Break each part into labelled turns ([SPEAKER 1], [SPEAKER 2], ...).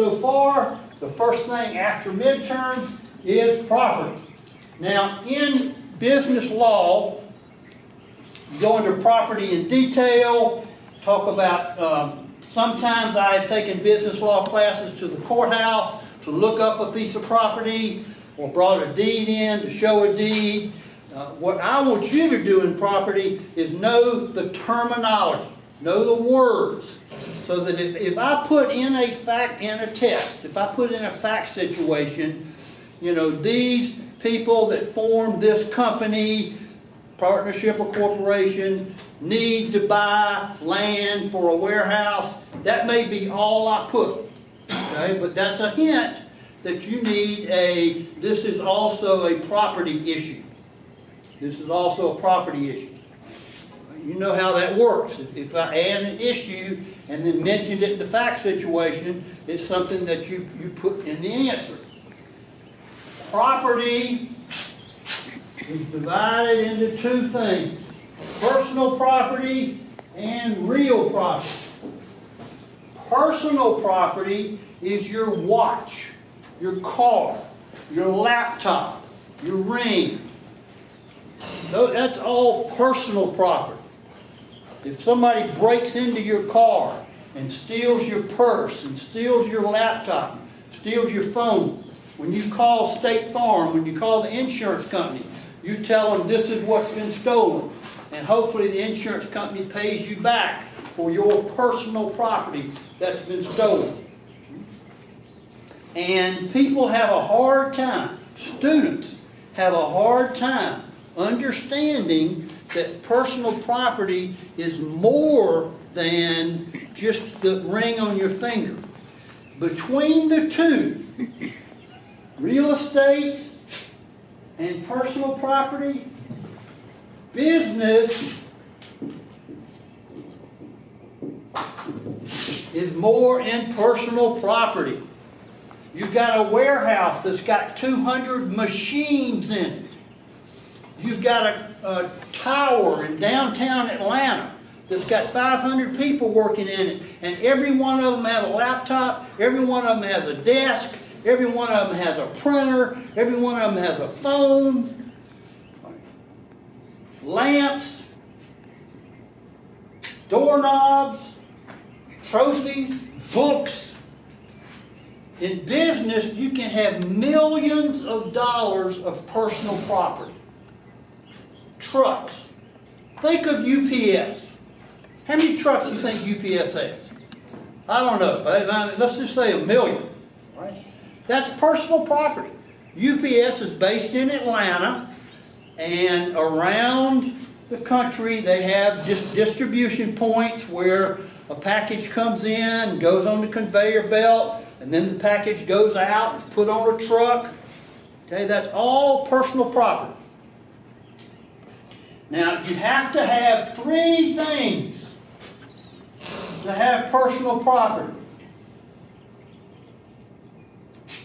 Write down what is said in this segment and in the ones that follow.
[SPEAKER 1] so far, the first thing after midterms is property. Now, in business law, you go into property in detail, talk about, sometimes I've taken business law classes to the courthouse to look up a piece of property, or brought a deed in to show a deed. What I want you to do in property is know the terminology, know the words, so that if I put in a fact in a test, if I put in a fact situation, you know, these people that form this company, partnership or corporation, need to buy land for a warehouse, that may be all I put, okay? But that's a hint that you need this is also a property issue. This is also a property issue. You know how that works. If I add an issue and then mentioned it in the fact situation, it's something that you put in the answer. Property is divided into two things: personal property and real property. Personal property is your watch, your car, your laptop, your ring. That's all personal property. If somebody breaks into your car and steals your purse and steals your laptop, steals your phone, when you call State Farm, when you call the insurance company, you tell them this is what's been stolen. And hopefully the insurance company pays you back for your personal property that's been stolen. And people have a hard time, students have a hard time understanding that personal property is more than just the ring on your finger. Between the two, real estate and personal property, business is more in personal property. You've got a warehouse that's got 200 machines in it. You've got a tower in downtown Atlanta that's got 500 people working in it, and every one of them have a laptop, every one of them has a desk, every one of them has a printer, every one of them has a phone, lamps, doorknobs, trophies, books. In business, you can have millions of dollars of personal property. Trucks. Think of UPS. How many trucks do you think UPS has? I don't know, but let's just say 1 million. Right? That's personal property. UPS is based in Atlanta, and around the country they have distribution points where a package comes in, goes on the conveyor belt, and then the package goes out, it's put on a truck. Okay, that's all personal property. Now, you have to have 3 things to have personal property: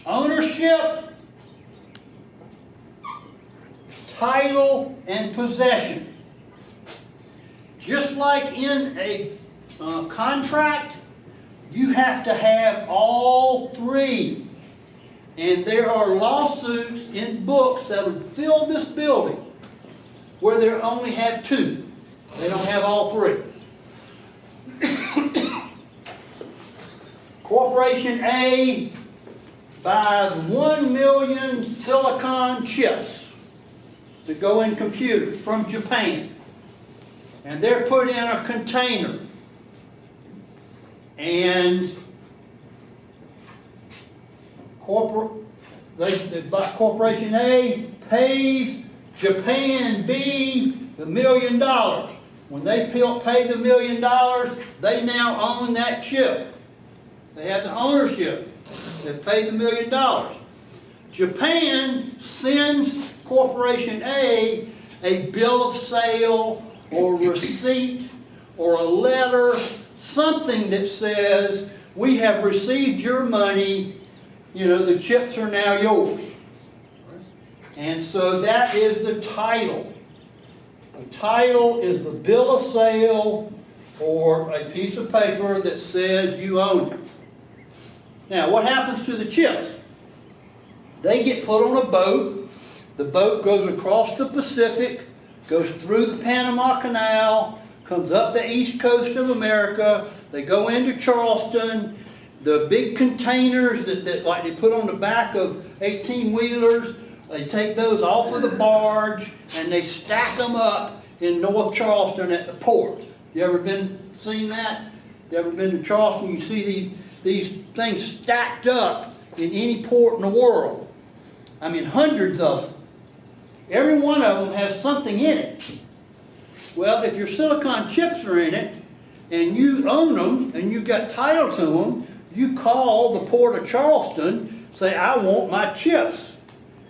[SPEAKER 1] ownership, title, and possession. Just like in a contract, you have to have all 3. And there are lawsuits in books that would fill this building where they only have 2. They don't have all 3. Corporation A buys 1 million silicon chips to go in computers from Japan. And they're put in a container. And Corporation A pays Japan B the $1 million. When they pay the $1 million, they now own that chip. They have the ownership. They've paid the $1 million. Japan sends Corporation A bill of sale or receipt or a letter, something that says, we have received your money, you know, the chips are now yours. And so that is the title. The title is the bill of sale or a piece of paper that says you own it. Now, what happens to the chips? They get put on a boat. The boat goes across the Pacific, goes through the Panama Canal, comes up the east coast of America. They go into Charleston. The big containers that like they put on the back of 18-wheelers, they take those off of the barge and they stack them up in North Charleston at the port. You ever seen that? You ever been to Charleston? You see these things stacked up in any port in the world. I mean, hundreds of them. Every one of them has something in it. Well, if your silicon chips are in it, and you own them, and you've got title to them, you call the Port of Charleston, say, I want my chips.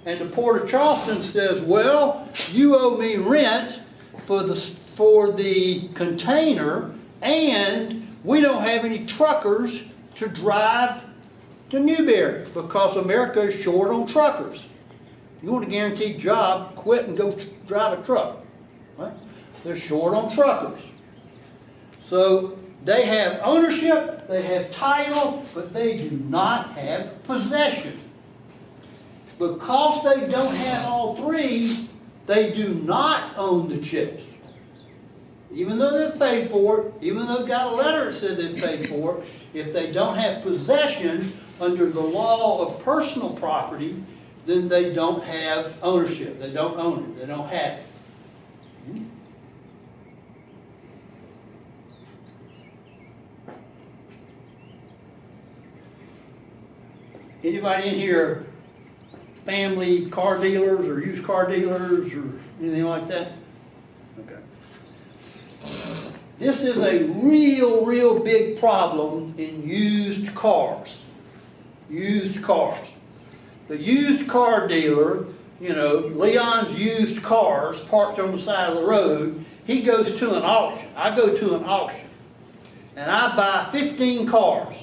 [SPEAKER 1] And the Port of Charleston says, well, you owe me rent for the container, and we don't have any truckers to drive to Newberry because America is short on truckers. You want a guaranteed job, quit and go drive a truck. Right? They're short on truckers. So they have ownership, they have title, but they do not have possession. Because they don't have all three, they do not own the chips. Even though they've paid for it, even though they've got a letter that said they've paid for it, if they don't have possession under the law of personal property, then they don't have ownership. They don't own it. They don't have it. Anybody in here family car dealers or used car dealers or anything like that? Okay. This is a real big problem in used cars. Used cars. The used car dealer, you know, Leon's Used Cars parked on the side of the road, he goes to an auction. I go to an auction and I buy 15 cars.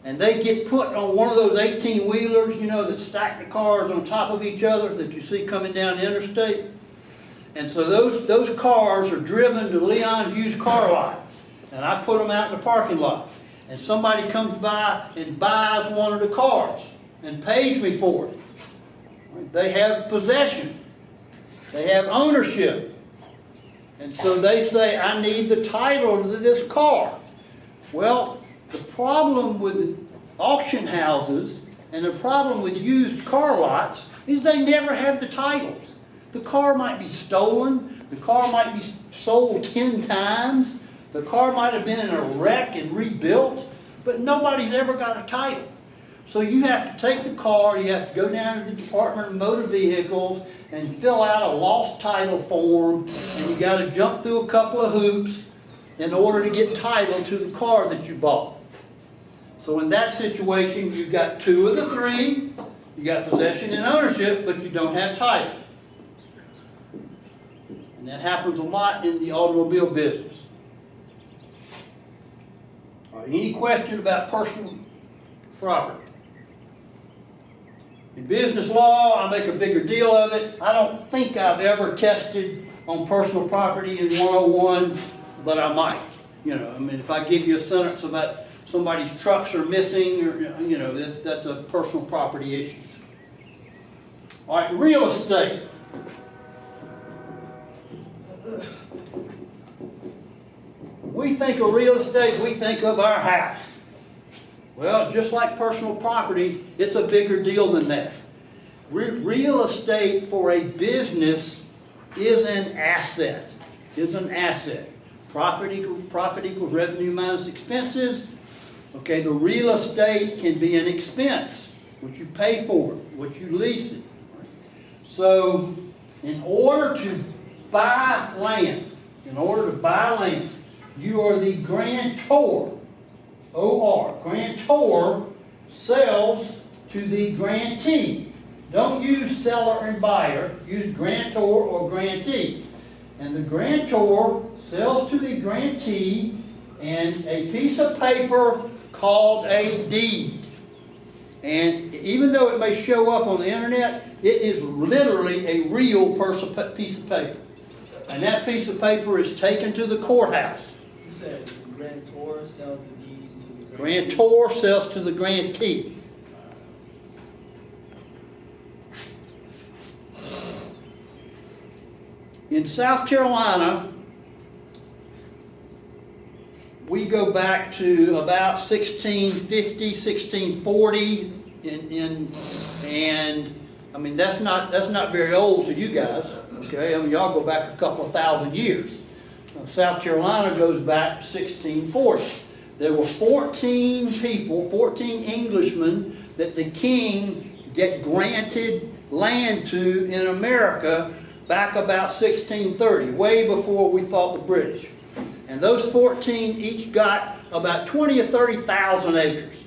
[SPEAKER 1] And they get put on one of those 18-wheelers, you know, that stack the cars on top of each other that you see coming down the interstate. And so those cars are driven to Leon's Used Car Lot. And I put them out in the parking lot. And somebody comes by and buys one of the cars and pays me for it. They have possession. They have ownership. And so they say, I need the title to this car. Well, the problem with auction houses and the problem with used car lots is they never have the titles. The car might be stolen. The car might be sold 10 times. The car might have been in a wreck and rebuilt, but nobody's ever got a title. So you have to take the car, you have to go down to the Department of Motor Vehicles and fill out a lost title form, and you got to jump through a couple of hoops in order to get title to the car that you bought. So in that situation, you've got two of the three. You got possession and ownership, but you don't have title. And that happens a lot in the automobile business. All right, any question about personal property? In business law, I make a bigger deal of it. I don't think I've ever tested on personal property in 101, but I might. You know, I mean, if I give you a sentence about somebody's trucks are missing, or, you know, that's a personal property issue. All right, real estate. We think of real estate, we think of our house. Well, just like personal property, it's a bigger deal than that. Real estate for a business is an asset. Profit equals revenue minus expenses. Okay, the real estate can be an expense, what you pay for it, what you lease it. So, in order to buy land, you are the grantor. O-R. Grantor sells to the grantee. Don't use seller and buyer. Use grantor or grantee. And the grantor sells to the grantee and a piece of paper called a deed. And even though it may show up on the internet, it is literally a real piece of paper. And that piece of paper is taken to the courthouse.
[SPEAKER 2] You said the grantor sells the deed to the
[SPEAKER 1] Grantor sells to the grantee. In South Carolina, we go back to about 1650, 1640, and I mean that's not very old to you guys, okay? I mean y'all go back a couple of thousand years. South Carolina goes back to 1640. There were 14 people, 14 Englishmen that the king granted land to in America back about 1630, way before we fought the British. And those 14 each got about 20 or 30,000 acres.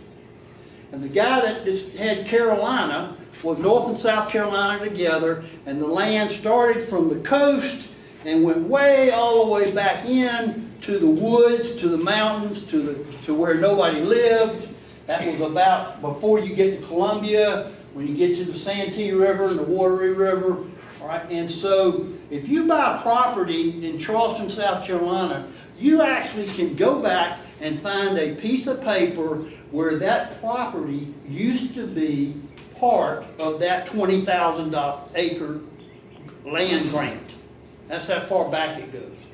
[SPEAKER 1] And the guy that just had Carolina was North and South Carolina together, and the land started from the coast and went way all the way back in to the woods, to the mountains, to where nobody lived. That was about before you get to Columbia, when you get to the Santee River and the Wateree River. All right, and so if you buy property in Charleston, South Carolina, you actually can go back and find a piece of paper where that property used to be part of that 20,000 acre land grant. That's how far back it goes.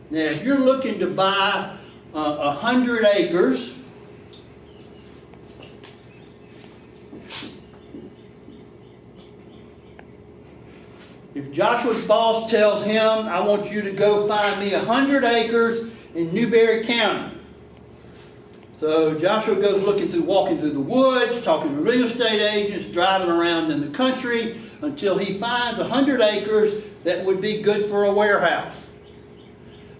[SPEAKER 1] Now, if you're looking to buy 100 acres, if Joshua's boss tells him, I want you to go find me 100 acres in Newberry County. So Joshua goes walking through the woods, talking to real estate agents, driving around in the country until he finds 100 acres that would be good for a warehouse.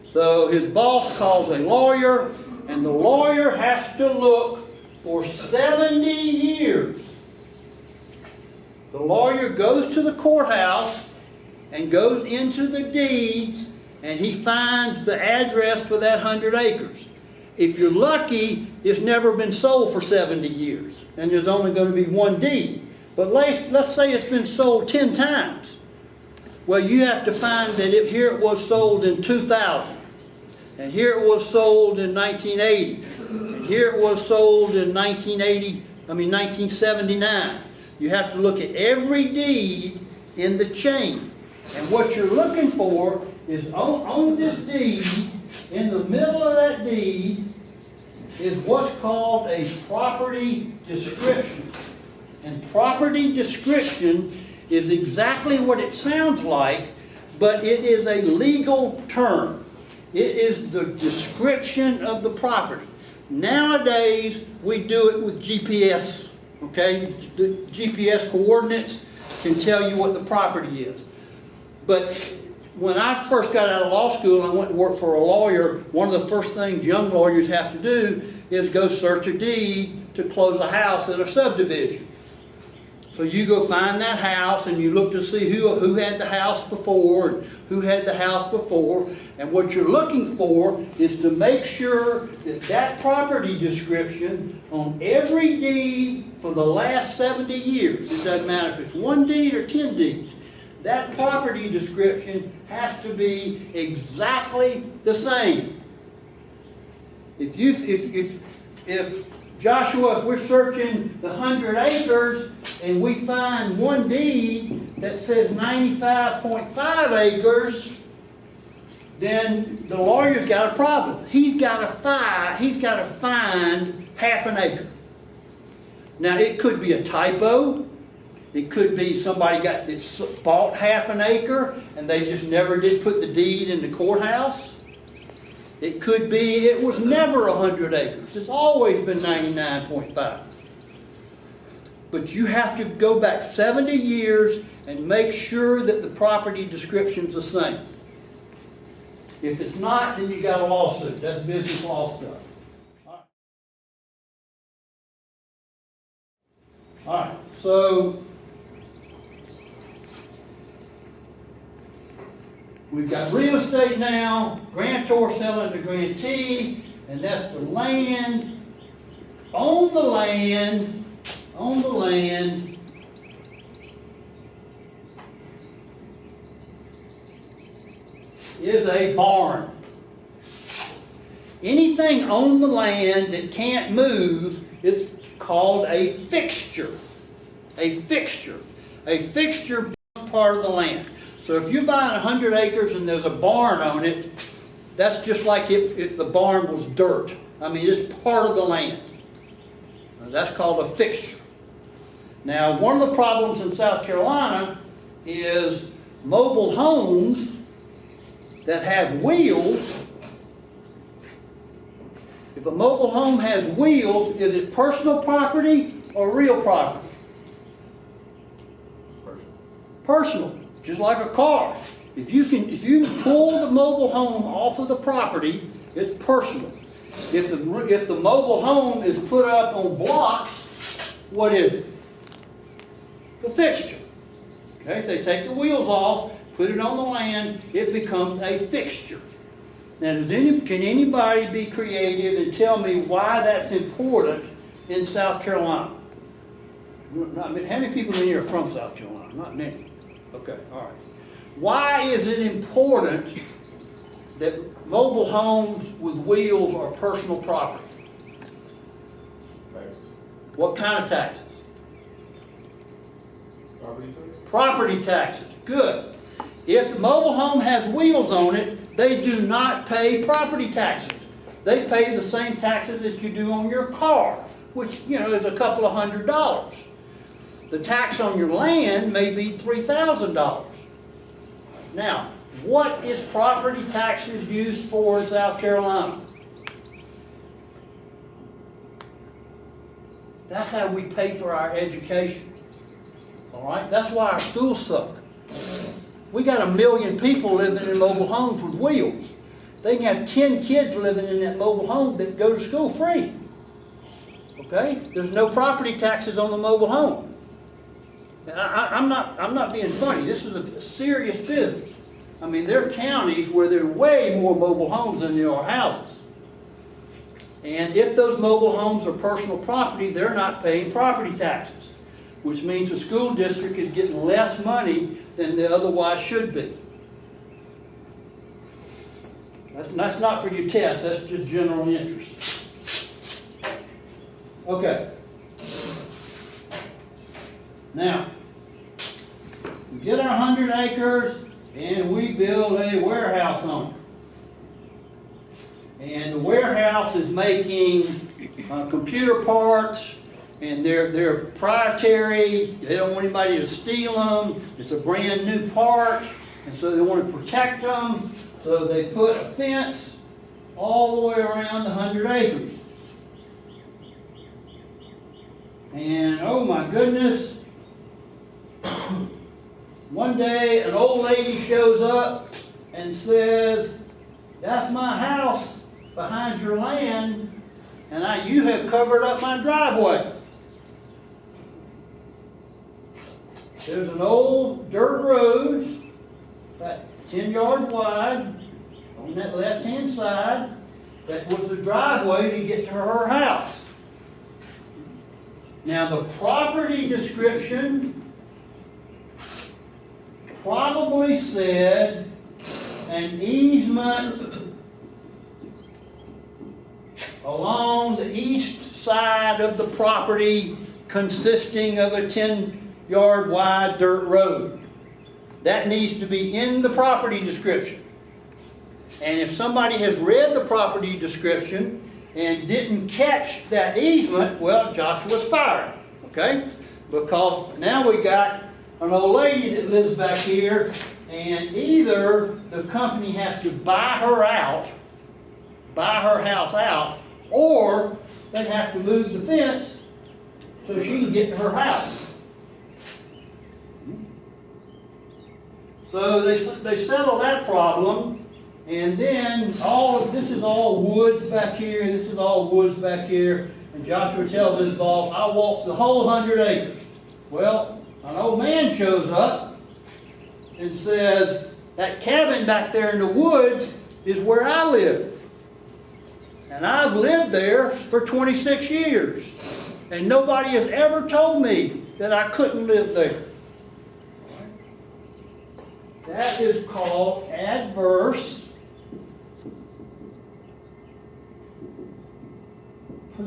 [SPEAKER 1] So his boss calls a lawyer, and the lawyer has to look for 70 years. The lawyer goes to the courthouse and goes into the deeds, and he finds the address for that 100 acres. If you're lucky, it's never been sold for 70 years, and there's only going to be one deed. But let's say it's been sold 10 times. Well, you have to find that here it was sold in 2000, and here it was sold in 1980, and here it was sold in 1979. You have to look at every deed in the chain. And what you're looking for is on this deed, in the middle of that deed, is what's called a property description. And property description is exactly what it sounds like, but it is a legal term. It is the description of the property. Nowadays, we do it with GPS, okay? The GPS coordinates can tell you what the property is. But when I first got out of law school and I went to work for a lawyer, one of the first things young lawyers have to do is go search a deed to close a house at a subdivision. So you go find that house and you look to see who had the house before and who had the house before. And what you're looking for is to make sure that that property description on every deed for the last 70 years, it doesn't matter if it's one deed or 10 deeds, that property description has to be exactly the same. If Joshua, if we're searching the 100 acres and we find one deed that says 95.5 acres, then the lawyer's got a problem. He's got to find half an acre. Now it could be a typo. It could be somebody bought half an acre and they just never did put the deed in the courthouse. It could be it was never 100 acres. It's always been 99.5. But you have to go back 70 years and make sure that the property description's the same. If it's not, then you got a lawsuit. That's business law stuff. All right, so we've got real estate now, grantor selling to grantee, and that's the land. On the land is a barn. Anything on the land that can't move is called a fixture. A fixture. A fixture becomes part of the land. So if you're buying 100 acres and there's a barn on it, that's just like if the barn was dirt. I mean, it's part of the land. That's called a fixture. Now, one of the problems in South Carolina is mobile homes that have wheels. If a mobile home has wheels, is it personal property or real property? Personal, just like a car. If you pull the mobile home off of the property, it's personal. If the mobile home is put up on blocks, what is it? It's a fixture. Okay, if they take the wheels off, put it on the land, it becomes a fixture. Now, can anybody be creative and tell me why that's important in South Carolina? How many people in here are from South Carolina? Not many. Okay, all right. Why is it important that mobile homes with wheels are personal property?
[SPEAKER 2] Taxes.
[SPEAKER 1] What kind of taxes?
[SPEAKER 2] Property taxes.
[SPEAKER 1] Property taxes. Good. If the mobile home has wheels on it, they do not pay property taxes. They pay the same taxes as you do on your car, which, is a couple of $100. The tax on your land may be $3,000. Now, what is property taxes used for in South Carolina? That's how we pay for our education. All right? That's why our schools suck. We got 1 million people living in mobile homes with wheels. They can have 10 kids living in that mobile home that go to school free. Okay? There's no property taxes on the mobile home. I'm not being funny. This is a serious business. I mean, there are counties where there are way more mobile homes than there are houses. And if those mobile homes are personal property, they're not paying property taxes, which means the school district is getting less money than they otherwise should be. That's not for your test. That's just general interest. Okay. Now, we get our 100 acres and we build a warehouse on it. And the warehouse is making computer parts, and they're proprietary. They don't want anybody to steal them. It's a brand new part, and so they want to protect them. So they put a fence all the way around the 100 acres. And oh my goodness, one day an old lady shows up and says, "That's my house behind your land, and you have covered up my driveway." There's an old dirt road, about 10 yards wide, on that left-hand side, that was the driveway to get to her house. Now, the property description probably said an easement along the east side of the property consisting of a 10-yard wide dirt road. That needs to be in the property description. And if somebody has read the property description and didn't catch that easement, well, Joshua's fired, okay? Because now we got an old lady that lives back here, and either the company has to buy her out, buy her house out, or they have to move the fence so she can get to her house. So they settle that problem, and then this is all woods back here, this is all woods back here, and Joshua tells his boss, "I walked the whole 100 acres. Well, an old man shows up and says, "That cabin back there in the woods is where I live. And I've lived there for 26 years. And nobody has ever told me that I couldn't live there." That is called adverse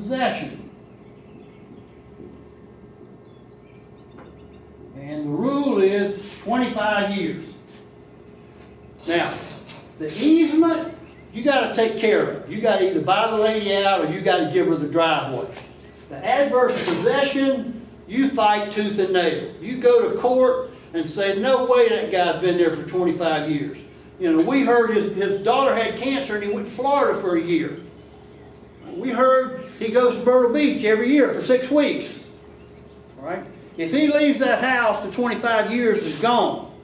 [SPEAKER 1] possession. And the rule is 25 years. Now, the easement, you got to take care of. You got to either buy the lady out or you got to give her the driveway. The adverse possession, you fight tooth and nail. You go to court and say, no way that guy's been there for 25 years. You know, we heard his daughter had cancer and he went to Florida for a year. We heard he goes to Myrtle Beach every year for 6 weeks. All right? If he leaves that house, the 25 years is gone.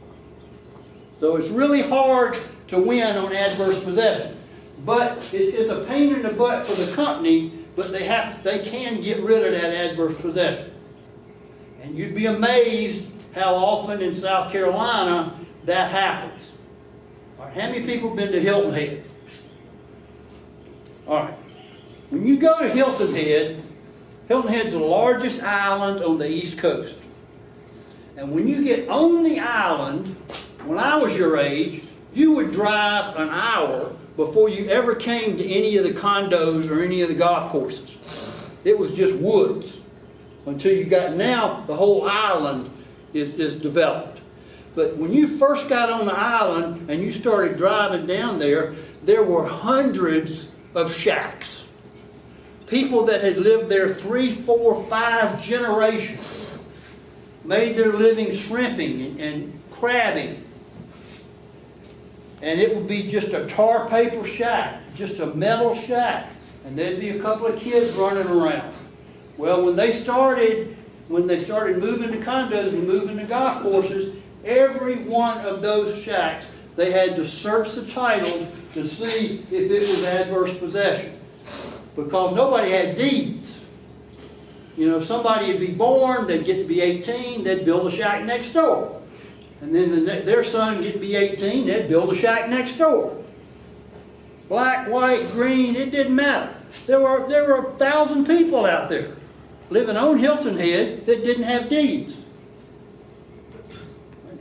[SPEAKER 1] So it's really hard to win on adverse possession. But it's a pain in the butt for the company, but they can get rid of that adverse possession. And you'd be amazed how often in South Carolina that happens. All right, how many people have been to Hilton Head? All right. When you go to Hilton Head, Hilton Head's the largest island on the East Coast. And when you get on the island, when I was your age, you would drive an hour before you ever came to any of the condos or any of the golf courses. It was just woods. Until you got, now the whole island is developed. But when you first got on the island and you started driving down there, there were hundreds of shacks. People that had lived there 3, 4, 5 generations made their living shrimping and crabbing. And it would be just a tar paper shack, just a metal shack. And there'd be a couple of kids running around. Well, when they started moving to condos and moving to golf courses, every one of those shacks, they had to search the titles to see if it was adverse possession. Because nobody had deeds. You know, if somebody would be born, they'd get to be 18, they'd build a shack next door. And then their son would get to be 18, they'd build a shack next door. Black, white, green, it didn't matter. There were 1,000 people out there living on Hilton Head that didn't have deeds.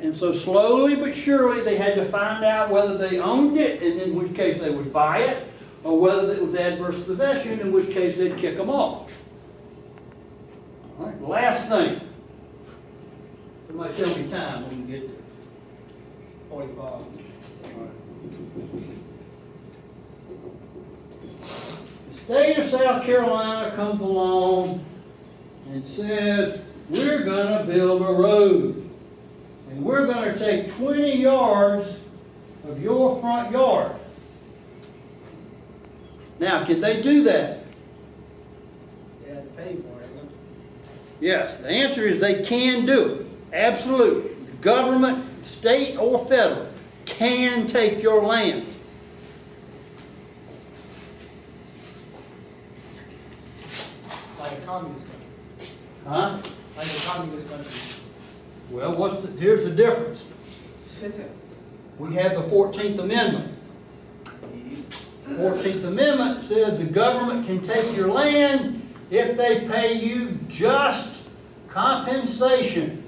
[SPEAKER 1] And so slowly but surely they had to find out whether they owned it, and in which case they would buy it, or whether it was adverse possession, in which case they'd kick them off. All right, last thing. Somebody tell me time when you get there.
[SPEAKER 2] 45.
[SPEAKER 1] All right. The state of South Carolina comes along and says, we're going to build a road. And we're going to take 20 yards of your front yard. Now, can they do that?
[SPEAKER 2] They had to pay for it, isn't it?
[SPEAKER 1] Yes, the answer is they can do it. Absolutely. The government, state or federal, can take your land.
[SPEAKER 2] Like a communist country.
[SPEAKER 1] Huh?
[SPEAKER 2] Like a communist country.
[SPEAKER 1] Well, here's the difference. We have the 14th Amendment. The 14th Amendment says the government can take your land if they pay you just compensation.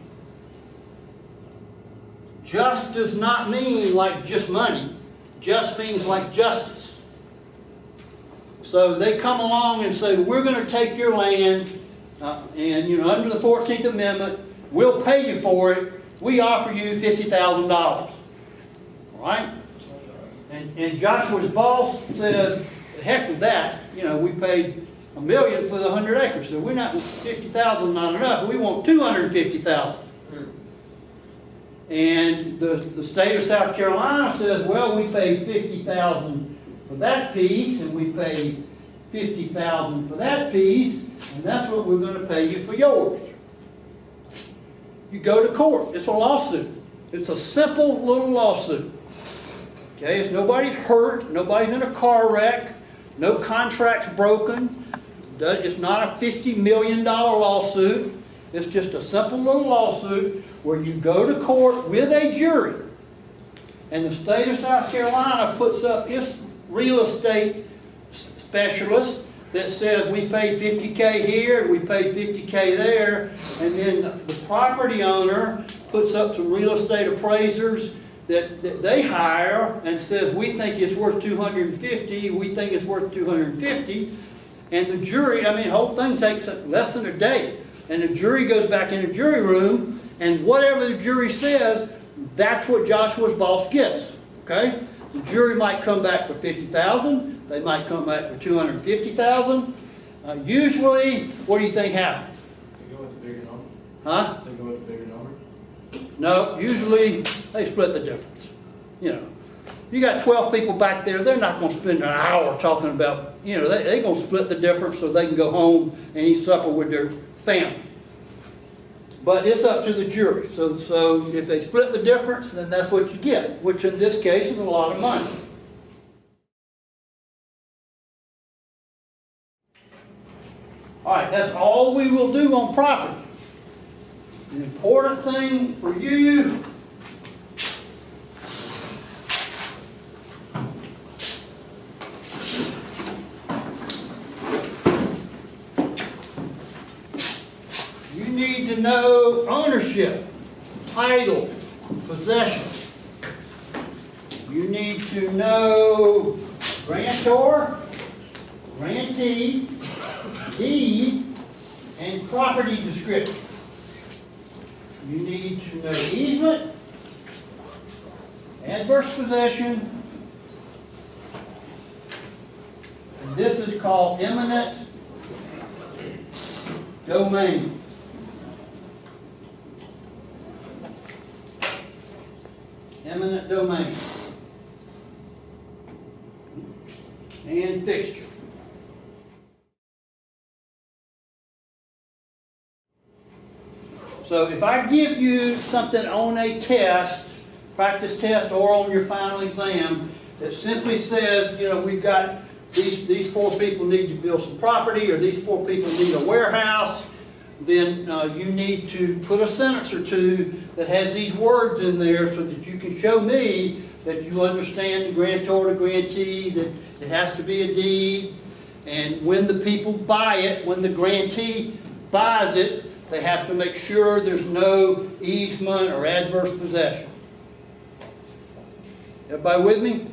[SPEAKER 1] Just does not mean like just money. Just means like justice. So they come along and say, we're going to take your land, and you know, under the 14th Amendment, we'll pay you for it. We offer you $50,000. All right? And Joshua's boss says, heck with that. You know, we paid $1 million for the 100 acres, so we're not, 50,000 not enough. We want 250,000. And the state of South Carolina says, well, we paid 50,000 for that piece, and we paid 50,000 for that piece, and that's what we're going to pay you for yours. You go to court. It's a lawsuit. It's a simple little lawsuit. Okay, if nobody's hurt, nobody's in a car wreck, no contract's broken, it's not a $50 million lawsuit. It's just a simple little lawsuit where you go to court with a jury, and the state of South Carolina puts up its real estate specialist that says we pay $50K here and we pay $50K there, and then the property owner puts up some real estate appraisers that they hire and says we think it's worth $250, we think it's worth $250, and the jury, I mean, the whole thing takes less than a day. And the jury goes back in the jury room, and whatever the jury says, that's what Joshua's boss gets, okay? The jury might come back for $50,000. They might come back for $250,000. Usually, what do you think happens?
[SPEAKER 3] They go with the bigger number?
[SPEAKER 1] Huh?
[SPEAKER 3] They go with the bigger number?
[SPEAKER 1] No, usually they split the difference. You know, you got 12 people back there, they're not going to spend an hour talking about, you know, they're going to split the difference so they can go home and eat supper with their family. But it's up to the jury. So if they split the difference, then that's what you get, which in this case is a lot of money. All right, that's all we will do on property. The important thing for you need to know ownership, title, possession. You need to know grantor, grantee, deed, and property description. You need to know easement, adverse possession, and this is called eminent domain. Eminent domain. And fixture. So if I give you something on a test, practice test or on your final exam, that simply says, you know, we've got these 4 people need to build some property, or these 4 people need a warehouse, then you need to put a sentence or two that has these words in there so that you can show me that you understand the grantor, the grantee, that it has to be a deed, and when the people buy it, when the grantee buys it, they have to make sure there's no easement or adverse possession. Everybody with me?